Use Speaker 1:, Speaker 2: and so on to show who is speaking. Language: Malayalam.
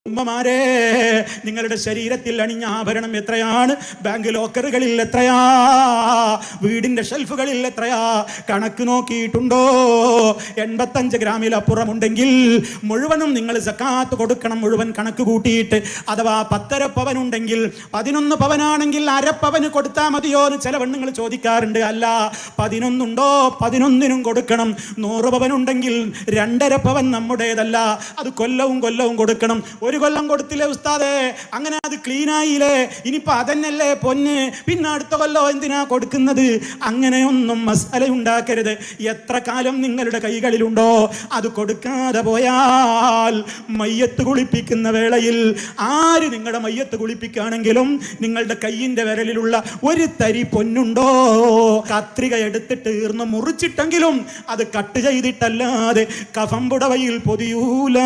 Speaker 1: ഉമ്മമാരെ, നിങ്ങളുടെ ശരീരത്തിൽ അണിഞ്ഞ ആഭരണം എത്രയാണ്? ബാങ്ക് ലോക്കറുകളിൽ എത്രയാ? വീടിന്റെ ഷെൽഫുകളിൽ എത്രയാ? കണക്ക് നോക്കിയിട്ടുണ്ടോ? 85 ഗ്രാമിലപ്പുറമുണ്ടെങ്കിൽ മുഴുവനും നിങ്ങൾ സക്കാത്ത് കൊടുക്കണം, മുഴുവൻ കണക്ക് കൂട്ടിയിട്ട്. അഥവാ 10.5 പവനുണ്ടെങ്കിൽ 11 പവനാണെങ്കിൽ അരപ്പവന് കൊടുത്താൽ മതിയോ എന്ന് ചില പെണ്ണുങ്ങൾ ചോദിക്കാറുണ്ട്. അല്ല, 11 ഉണ്ടോ 11നും കൊടുക്കണം. 100 പവനുണ്ടെങ്കിൽ 2.5 പവൻ നമ്മുടേതല്ല, അത് കൊല്ലവും കൊടുക്കണം. ഒരു കൊല്ലം കൊടുത്തില്ലേ ഉസ്താദേ, അങ്ങനെ അത് ക്ലീൻ ആയില്ലേ, ഇനിയിപ്പോ അതന്നല്ലേ പൊന്ന്, പിന്നെ അടുത്ത കൊല്ലം എന്തിനാ കൊടുക്കുന്നത്? അങ്ങനെയൊന്നും മസാല ഉണ്ടാക്കരുത്. എത്ര കാലം നിങ്ങളുടെ കൈകളിലുണ്ടോ അത് കൊടുക്കാതെ പോയാൽ മയ്യത്ത് കുളിപ്പിക്കുന്ന വേളയിൽ ആര് നിങ്ങളുടെ മയ്യത്ത് കുളിപ്പിക്കുകയാണെങ്കിലും നിങ്ങളുടെ കയ്യിന്റെ വിരലിലുള്ള ഒരു തരി പൊന്നുണ്ടോ, കത്രിക എടുത്തിട്ട് ഈർന്ന് മുറിച്ചിട്ടെങ്കിലും അത് കട്ട് ചെയ്തിട്ടല്ലാതെ കഫം പുടവയിൽ പൊതിയൂല.